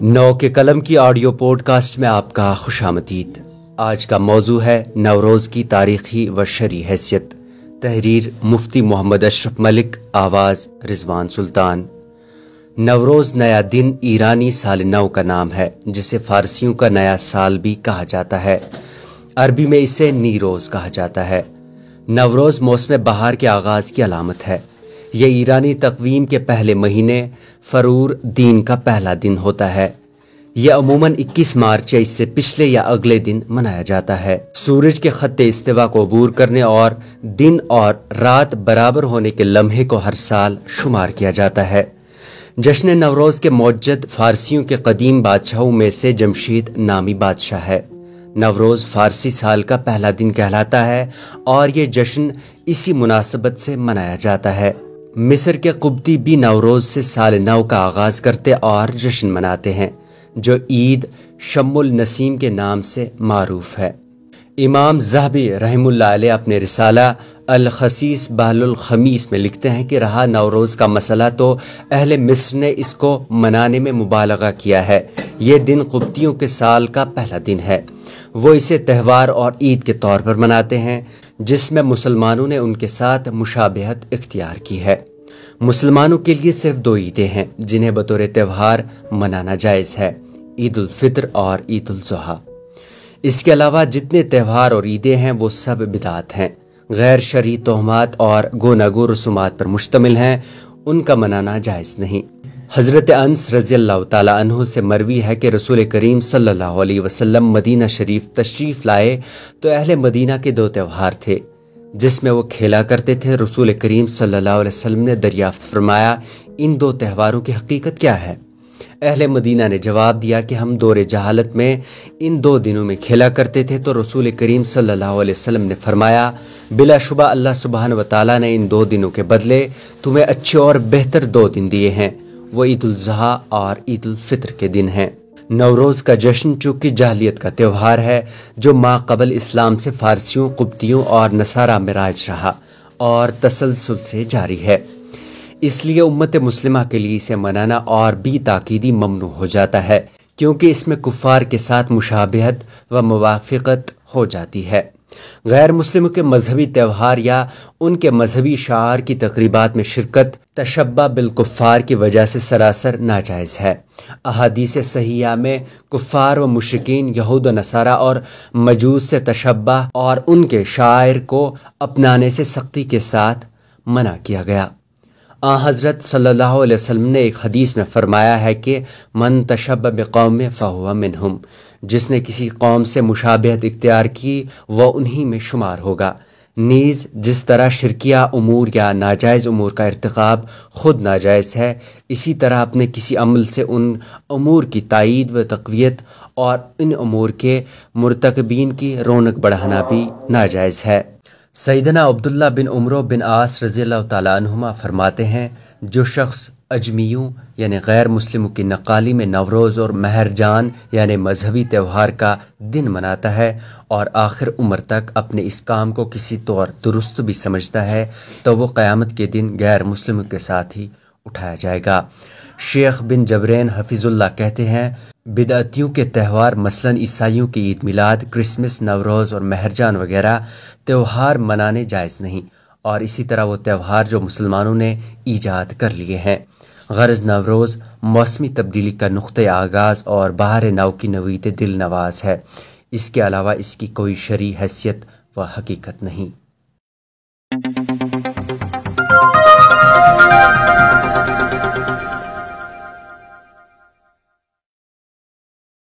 نو کے قلم کی آڈیو پوڈ کاسٹ میں آپ کا خوش آمدید۔ آج کا موضوع ہے نوروز کی تاریخی و شرعی حیثیت۔ تحریر مفتی محمد اشرف ملک، آواز رضوان سلطان۔ نوروز نیا دن ایرانی سال نو کا نام ہے، جسے فارسیوں کا نیا سال بھی کہا جاتا ہے۔ عربی میں اسے نیروز کہا جاتا ہے۔ نوروز موسم بہار کے آغاز کی علامت ہے۔ یہ ایرانی تقویم کے پہلے مہینے فرور دین کا پہلا دن ہوتا ہے۔ یہ عموماً 21 مارچ یا اس سے پچھلے یا اگلے دن منایا جاتا ہے۔ سورج کے خط استوا کو عبور کرنے اور دن اور رات برابر ہونے کے لمحے کو ہر سال شمار کیا جاتا ہے۔ جشن نوروز کے موجد فارسیوں کے قدیم بادشاہوں میں سے جمشید نامی بادشاہ ہے۔ نوروز فارسی سال کا پہلا دن کہلاتا ہے اور یہ جشن اسی مناسبت سے منایا جاتا ہے۔ مصر کے قبطی بھی نوروز سے سال نو کا آغاز کرتے اور جشن مناتے ہیں، جو عید شم النسیم کے نام سے معروف ہے۔ امام ذہبی رحمہ اللہ علیہ اپنے رسالہ الخسیس بہل الخمیس میں لکھتے ہیں کہ رہا نوروز کا مسئلہ تو اہل مصر نے اس کو منانے میں مبالغہ کیا ہے۔ یہ دن قبطیوں کے سال کا پہلا دن ہے۔ وہ اسے تہوار اور عید کے طور پر مناتے ہیں، جس میں مسلمانوں نے ان کے ساتھ مشابہت اختیار کی ہے۔ مسلمانوں کے لیے صرف دو عیدیں ہیں جنہیں بطور تہوار منانا جائز ہے، عید الفطر اور عید الاضحیٰ۔ اس کے علاوہ جتنے تہوار اور عیدیں ہیں وہ سب بدعت ہیں، غیر شرعی تہمات اور گوناگو رسومات پر مشتمل ہیں، ان کا منانا جائز نہیں۔ حضرت انس رضی اللہ تعالیٰ عنہ سے مروی ہے کہ رسول کریم صلی اللہ علیہ وسلم مدینہ شریف تشریف لائے تو اہل مدینہ کے دو تہوار تھے جس میں وہ کھیلا کرتے تھے۔ رسول کریم صلی اللہ علیہ وسلم نے دریافت فرمایا، ان دو تہواروں کی حقیقت کیا ہے؟ اہل مدینہ نے جواب دیا کہ ہم دور جہالت میں ان دو دنوں میں کھیلا کرتے تھے، تو رسول کریم صلی اللہ علیہ وسلم نے فرمایا، بلا شبہ اللہ سبحانہ و تعالیٰ نے ان دو دنوں کے بدلے تمہیں اچھے اور بہتر دو دن دیے ہیں، وہ عید الاضحیٰ اور عید الفطر کے دن ہیں۔ نوروز کا جشن چونکہ جاہلیت کا تہوار ہے جو ما قبل اسلام سے فارسیوں، قبطیوں اور نصارہ میں رائج رہا اور تسلسل سے جاری ہے، اس لیے امت مسلمہ کے لیے اسے منانا اور بھی تاکیدی ممنوع ہو جاتا ہے، کیونکہ اس میں کفار کے ساتھ مشابہت و موافقت ہو جاتی ہے۔ غیر مسلموں کے مذہبی تہوار یا ان کے مذہبی شعائر کی تقریبات میں شرکت تشبہ بالکفار کی وجہ سے سراسر ناجائز ہے۔ احادیث صحیحہ میں کفار و مشرکین، یہود و نصارہ اور مجوس سے تشبہ اور ان کے شعائر کو اپنانے سے سختی کے ساتھ منع کیا گیا۔ حضرت صلی اللہ علیہ وسلم نے ایک حدیث میں فرمایا ہے کہ من تشبہ بقوم فہو منہم، جس نے کسی قوم سے مشابہت اختیار کی وہ انہی میں شمار ہوگا۔ نیز جس طرح شرکیہ امور یا ناجائز امور کا ارتکاب خود ناجائز ہے، اسی طرح اپنے کسی عمل سے ان امور کی تائید و تقویت اور ان امور کے مرتکبین کی رونق بڑھانا بھی ناجائز ہے۔ سیدنا عبداللہ بن عمرو بن عاص رضی اللہ تعالیٰ عنہما فرماتے ہیں، جو شخص اجمیوں یعنی غیر مسلموں کی نقالی میں نوروز اور مہرجان یعنی مذہبی تہوار کا دن مناتا ہے اور آخر عمر تک اپنے اس کام کو کسی طور درست بھی سمجھتا ہے، تو وہ قیامت کے دن غیر مسلموں کے ساتھ ہی اٹھایا جائے گا۔ شیخ بن جبرین حفظ اللہ کہتے ہیں، بدعتیوں کے تہوار مثلاً عیسائیوں کی عید میلاد، کرسمس، نوروز اور مہرجان وغیرہ تہوار منانے جائز نہیں، اور اسی طرح وہ تہوار جو مسلمانوں نے ایجاد کر لیے ہیں۔ غرض نوروز موسمی تبدیلی کا نقطۂ آغاز اور بہار نو کی نوید دل نواز ہے، اس کے علاوہ اس کی کوئی شرعی حیثیت و حقیقت نہیں۔